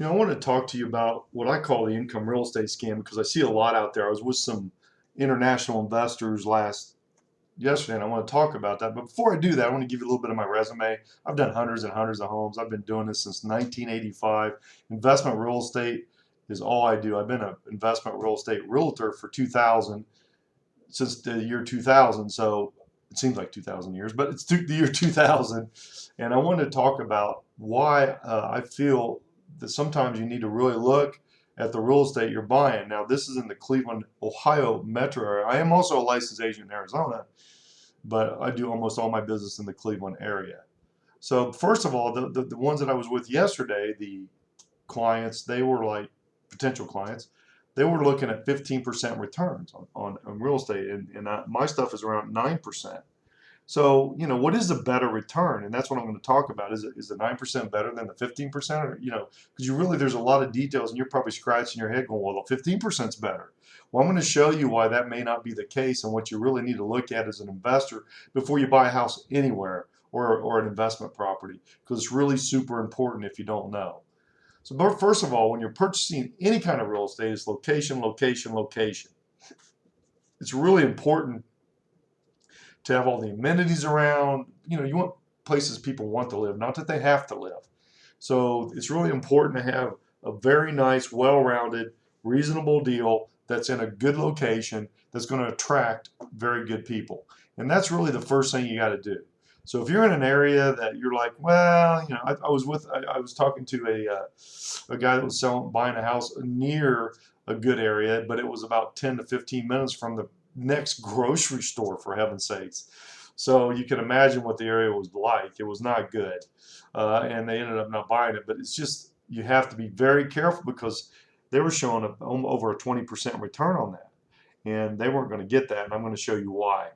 I want to talk to you about what I call the income real estate scam because I see a lot out there. I was with some international investors yesterday, and I want to talk about that. But before I do that, I want to give you a little bit of my resume. I've done hundreds and hundreds of homes. I've been doing this since 1985. Investment real estate is all I do. I've been an investment real estate realtor for 2000 since the year 2000. So it seems like 2000 years, but it's the year 2000. And I wanted to talk about why I feel that sometimes you need to really look at the real estate you're buying. Now, this is in the Cleveland, Ohio metro area. I am also a licensed agent in Arizona, but I do almost all my business in the Cleveland area. So first of all, the ones that I was with yesterday, the clients, they were like potential clients, they were looking at 15% returns on real estate, and my stuff is around 9%. So, what is the better return? And that's what I'm going to talk about. Is the 9% better than the 15%? Or, because there's a lot of details and you're probably scratching your head going, well, the 15% is better. Well, I'm going to show you why that may not be the case and what you really need to look at as an investor before you buy a house anywhere or an investment property, because it's really super important if you don't know. So, but first of all, when you're purchasing any kind of real estate, it's location, location, location. It's really important to have all the amenities around. You want places people want to live, not that they have to live. So it's really important to have a very nice, well-rounded, reasonable deal that's in a good location that's going to attract very good people. And that's really the first thing you got to do. So if you're in an area that you're like, well, I was talking to a guy that was buying a house near a good area, but it was about 10 to 15 minutes from the next grocery store, for heaven's sakes. So you can imagine what the area was like. It was not good, and they ended up not buying it. But it's just, you have to be very careful because they were showing over a 20% return on that, and they weren't going to get that, and I'm going to show you why.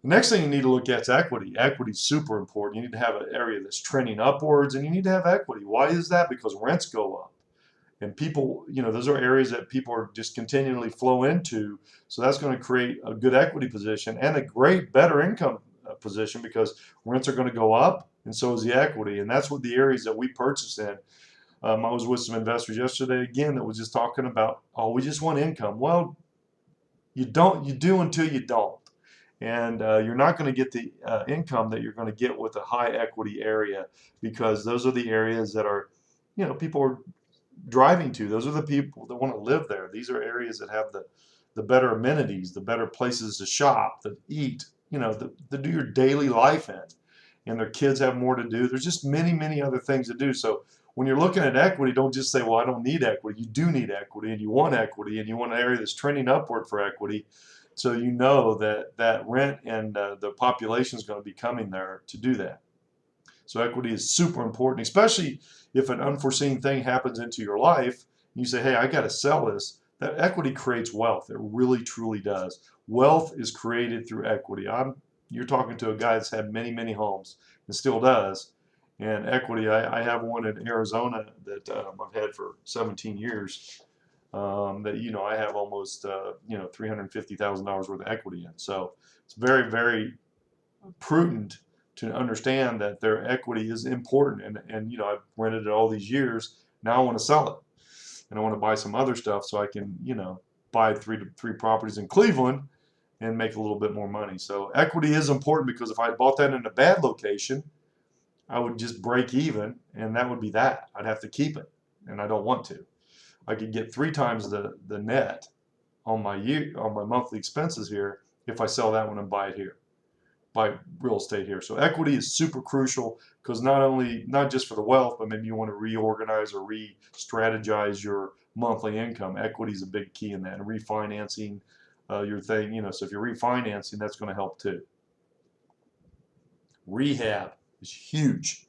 The next thing you need to look at is equity. Equity is super important. You need to have an area that's trending upwards, and you need to have equity. Why is that? Because rents go up. And people, those are areas that people are just continually flow into. So that's going to create a good equity position and a great, better income position, because rents are going to go up and so is the equity. And that's what the areas that we purchase in. I was with some investors yesterday again that was just talking about, oh, we just want income. Well, you do until you don't. And you're not going to get the income that you're going to get with a high equity area, because those are the areas that are, people are driving to. Those are the people that want to live there. These are areas that have the better amenities, the better places to shop, to eat, to do your daily life in. And their kids have more to do. There's just many, many other things to do. So when you're looking at equity, don't just say, well, I don't need equity. You do need equity, and you want equity, and you want an area that's trending upward for equity. So you know that rent and the population is going to be coming there to do that. So equity is super important, especially if an unforeseen thing happens into your life. You say, hey, I got to sell this. That equity creates wealth. It really, truly does. Wealth is created through equity. You're talking to a guy that's had many, many homes and still does. And equity, I have one in Arizona that I've had for 17 years. That I have almost $350,000 worth of equity in. So it's very, very prudent to understand that their equity is important. And I've rented it all these years. Now I want to sell it, and I want to buy some other stuff so I can buy three properties in Cleveland and make a little bit more money. So equity is important, because if I bought that in a bad location, I would just break even, and that would be that. I'd have to keep it, and I don't want to. I could get 3 times the net on my monthly expenses here if I sell that one and buy it here, buy real estate here. So equity is super crucial, because not just for the wealth, but maybe you want to reorganize or re-strategize your monthly income. Equity is a big key in that, and refinancing your thing. So if you're refinancing, that's going to help too. Rehab is huge.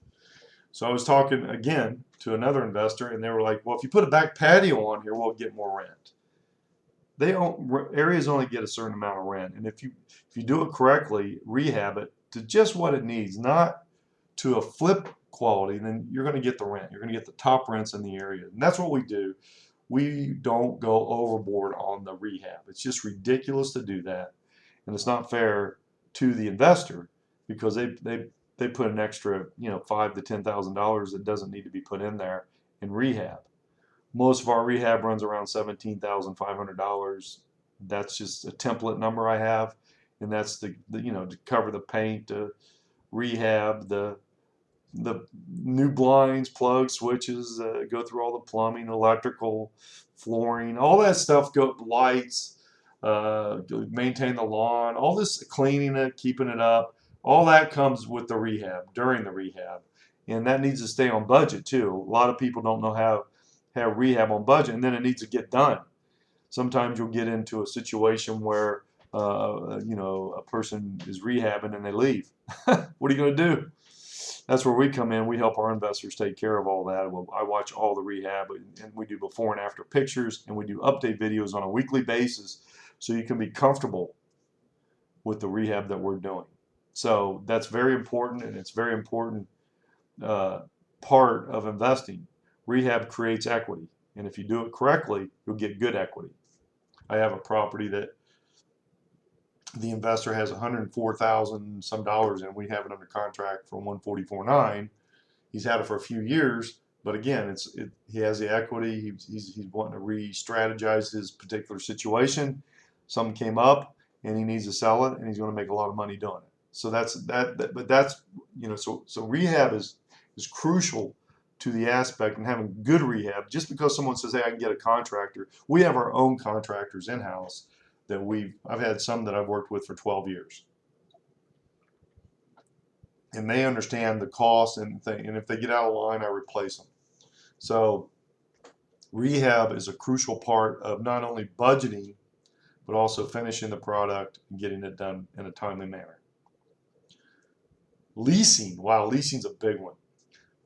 So I was talking again to another investor, and they were like, well, if you put a back patio on here, we'll get more rent. Areas only get a certain amount of rent, and if you do it correctly, rehab it to just what it needs, not to a flip quality, then you're going to get the rent. You're going to get the top rents in the area, and that's what we do. We don't go overboard on the rehab. It's just ridiculous to do that, and it's not fair to the investor, because they put an extra $5,000 to $10,000 that doesn't need to be put in there, in rehab. Most of our rehab runs around $17,500. That's just a template number I have, and that's to cover the paint, rehab, the new blinds, plugs, switches, go through all the plumbing, electrical, flooring, all that stuff. Go lights, maintain the lawn, all this cleaning it, keeping it up. All that comes with the rehab during the rehab, and that needs to stay on budget too. A lot of people don't know how to have rehab on budget, and then it needs to get done. Sometimes you'll get into a situation where a person is rehabbing and they leave. What are you going to do? That's where we come in. We help our investors take care of all that. I watch all the rehab, and we do before and after pictures, and we do update videos on a weekly basis so you can be comfortable with the rehab that we're doing. So that's very important, and it's very important part of investing. Rehab creates equity, and if you do it correctly, you'll get good equity. I have a property that the investor has $104,000 some dollars, and we have it under contract for $144,900. He's had it for a few years, but again, he has the equity. He's wanting to re-strategize his particular situation. Something came up, and he needs to sell it, and he's going to make a lot of money doing it. So that's but that's so rehab is crucial to the aspect, and having good rehab. Just because someone says, "Hey, I can get a contractor," we have our own contractors in house. I've had some that I've worked with for 12 years, and they understand the cost and thing. And if they get out of line, I replace them. So rehab is a crucial part of not only budgeting, but also finishing the product and getting it done in a timely manner. Leasing, wow, leasing's a big one.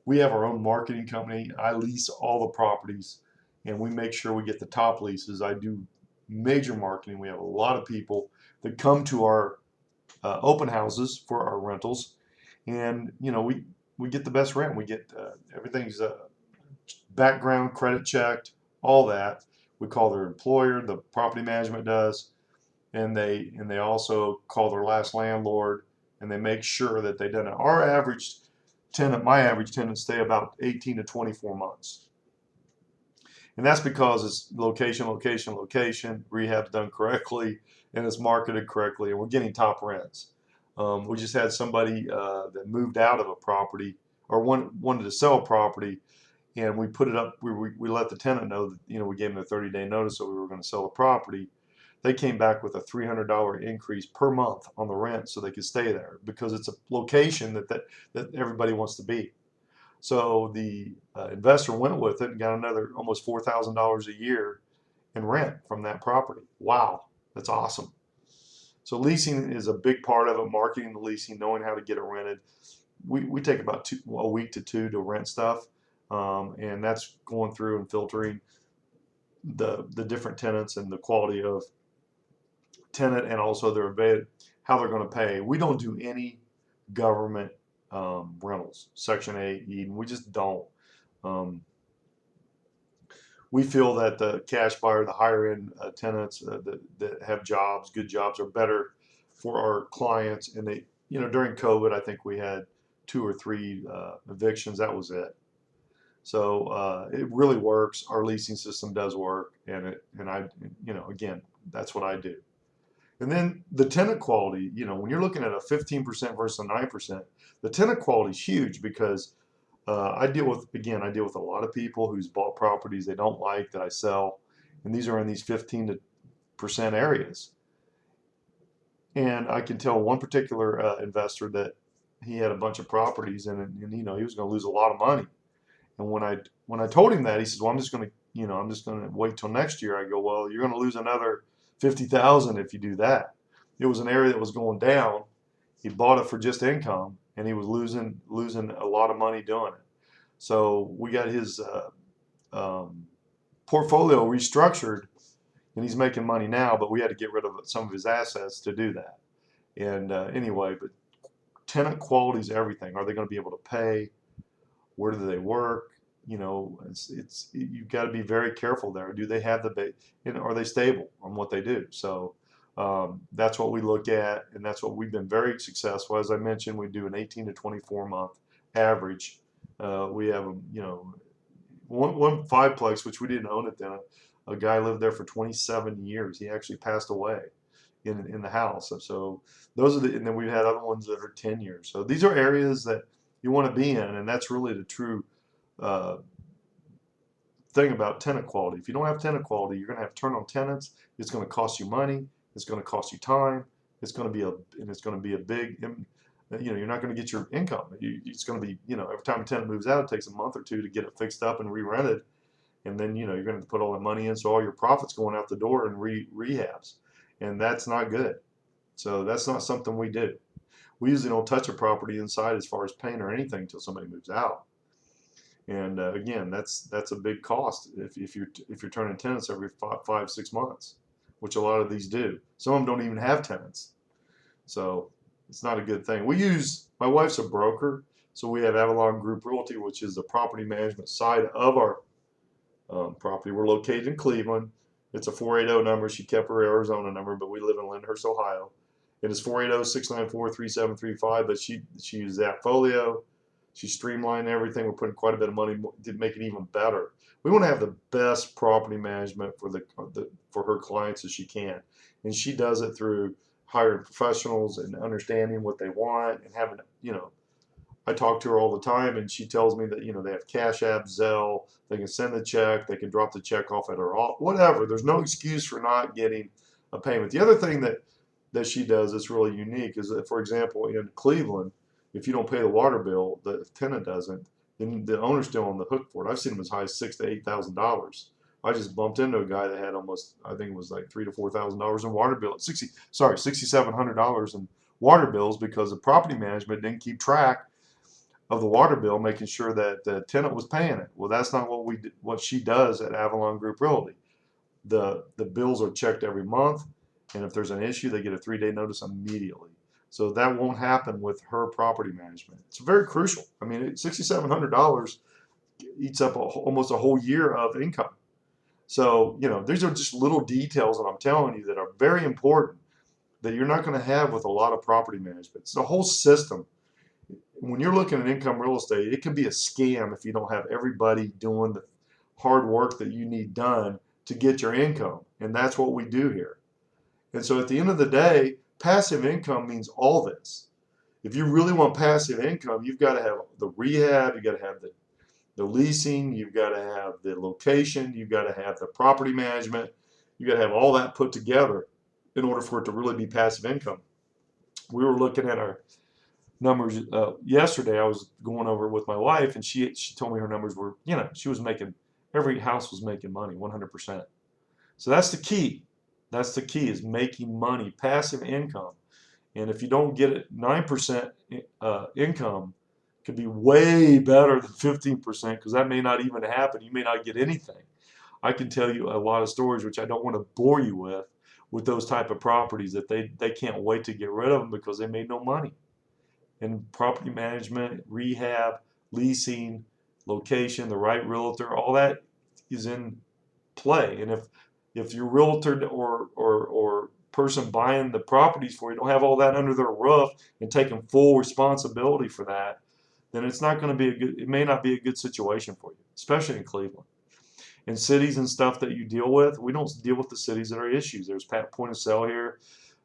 We have our own marketing company. I lease all the properties, and we make sure we get the top leases. I do major marketing. We have a lot of people that come to our open houses for our rentals, and we get the best rent. We get everything's background credit checked, all that. We call their employer, the property management does, and they also call their last landlord, and they make sure that they done it. Our average tenant, my average tenant, stay about 18 to 24 months. And that's because it's location, location, location, rehab's done correctly, and it's marketed correctly, and we're getting top rents. We just had somebody that moved out of a property, or wanted to sell a property, and we put it up. We let the tenant know that we gave them a 30-day notice that we were going to sell the property. They came back with a $300 increase per month on the rent so they could stay there, because it's a location that everybody wants to be. So the investor went with it and got another almost $4,000 a year in rent from that property. Wow, that's awesome. So leasing is a big part of it, marketing the leasing, knowing how to get it rented. We take about a week to two to rent stuff, and that's going through and filtering the different tenants and the quality of tenant, and also how they're going to pay. We don't do any government rentals, Section 8, Eden. We just don't. We feel that the cash buyer, the higher end tenants that have jobs, good jobs, are better for our clients. And during COVID, I think we had 2 or 3 evictions. That was it. So it really works. Our leasing system does work, and again, that's what I do. And then the tenant quality, when you're looking at a 15% versus a 9%, the tenant quality is huge, because I deal with a lot of people who's bought properties they don't like that I sell, and these are in these 15% areas. And I can tell one particular investor that he had a bunch of properties, and he was going to lose a lot of money. And when I told him that, he says, "Well, I'm just going to wait till next year." I go, "Well, you're going to lose another 50,000 if you do that." It was an area that was going down. He bought it for just income, and he was losing a lot of money doing it. So we got his portfolio restructured, and he's making money now, but we had to get rid of some of his assets to do that. And anyway, but tenant quality is everything. Are they going to be able to pay? Where do they work? You've got to be very careful there. Do they have are they stable on what they do? So that's what we look at, and that's what we've been very successful. As I mentioned, we do an 18 to 24 month average. We have one fiveplex, which we didn't own it then. A guy lived there for 27 years. He actually passed away in the house. So those are the, and then we've had other ones that are 10 years. So these are areas that you want to be in, and that's really the true uh, thing about tenant quality. If you don't have tenant quality, you're going to have turn on tenants. It's going to cost you money. It's going to cost you time. It's going to be a big, you're not going to get your income. It's going to be, every time a tenant moves out, it takes a month or two to get it fixed up and re-rented. And then, you're going to put all that money in. So all your profits going out the door in rehabs. And that's not good. So that's not something we do. We usually don't touch a property inside as far as paint or anything until somebody moves out. And again, that's a big cost if you're turning tenants every 5, 6 months, which a lot of these do. Some of them don't even have tenants, so it's not a good thing. My wife's a broker, so we have Avalon Group Realty, which is the property management side of our property. We're located in Cleveland. It's a 480 number. She kept her Arizona number, but we live in Lyndhurst, Ohio. It is 480-694-3735, but she uses Appfolio. She streamlined everything. We're putting quite a bit of money to make it even better. We want to have the best property management for her clients as she can, and she does it through hiring professionals and understanding what they want and having, I talk to her all the time, and she tells me that they have Cash App, Zelle, they can send the check, they can drop the check off at her office, whatever. There's no excuse for not getting a payment. The other thing that she does that's really unique is that, for example, in Cleveland, if you don't pay the water bill, the tenant doesn't, then the owner's still on the hook for it. I've seen them as high as $6,000 to $8,000. I just bumped into a guy that had almost, I think it was like $3,000 to $4,000 in water bill, $6,700 in water bills because the property management didn't keep track of the water bill, making sure that the tenant was paying it. Well, that's not what she does at Avalon Group Realty. The bills are checked every month, and if there's an issue, they get a 3-day notice immediately. So that won't happen with her property management. It's very crucial. I mean, $6,700 eats up almost a whole year of income. So, these are just little details that I'm telling you that are very important that you're not going to have with a lot of property management. It's the whole system. When you're looking at income real estate, it can be a scam if you don't have everybody doing the hard work that you need done to get your income. And that's what we do here. And so at the end of the day, passive income means all this. If you really want passive income, you've got to have the rehab, you've got to have the leasing, you've got to have the location, you've got to have the property management, you've got to have all that put together in order for it to really be passive income. We were looking at our numbers yesterday. I was going over it with my wife, and she told me her numbers were, she was making, every house was making money, 100%. So that's the key. That's the key, is making money, passive income. And if you don't get it, 9% income could be way better than 15% because that may not even happen. You may not get anything. I can tell you a lot of stories, which I don't want to bore you with those type of properties that they can't wait to get rid of them because they made no money. And property management, rehab, leasing, location, the right realtor, all that is in play. And if your realtor or person buying the properties for you don't have all that under their roof and taking full responsibility for that, then it's not going to be it may not be a good situation for you, especially in Cleveland. In cities and stuff that you deal with, we don't deal with the cities that are issues. There's point of sale here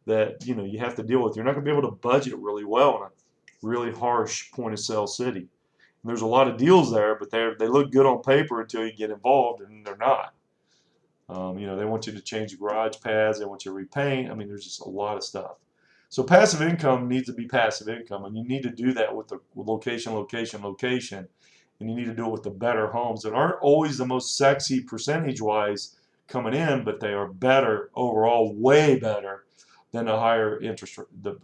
that you have to deal with. You're not going to be able to budget really well in a really harsh point of sale city. And there's a lot of deals there, but they look good on paper until you get involved, and they're not. They want you to change the garage pads. They want you to repaint. I mean, there's just a lot of stuff. So passive income needs to be passive income, and you need to do that with the location, and you need to do it with the better homes that aren't always the most sexy percentage-wise coming in, but they are better overall, way better than the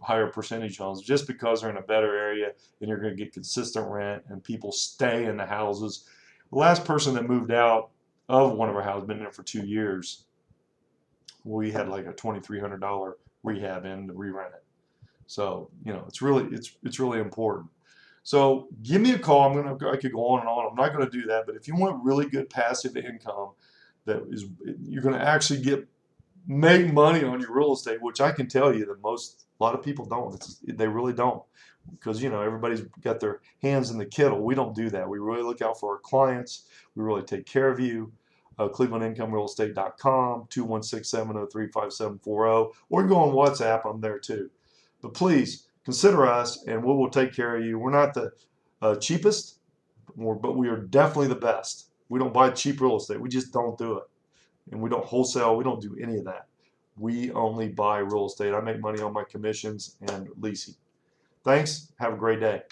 higher percentage homes, just because they're in a better area and you're going to get consistent rent and people stay in the houses. The last person that moved out of one of our houses, been in there for 2 years, we had like a $2,300 rehab in to re-rent it. So it's really important. So give me a call. I could go on and on. I'm not going to do that, but if you want really good passive income, you're going to actually make money on your real estate, which I can tell you that a lot of people don't. They really don't. because you know everybody's got their hands in the kettle. We don't do that. We really look out for our clients. We really take care of you. ClevelandIncomeRealEstate.com, 216-703-5740, or you can go on WhatsApp. I'm there too. But please consider us, and we will take care of you. We're not the cheapest, but we are definitely the best. We don't buy cheap real estate. We just don't do it. And we don't wholesale. We don't do any of that. We only buy real estate. I make money on my commissions and leasing. Thanks. Have a great day.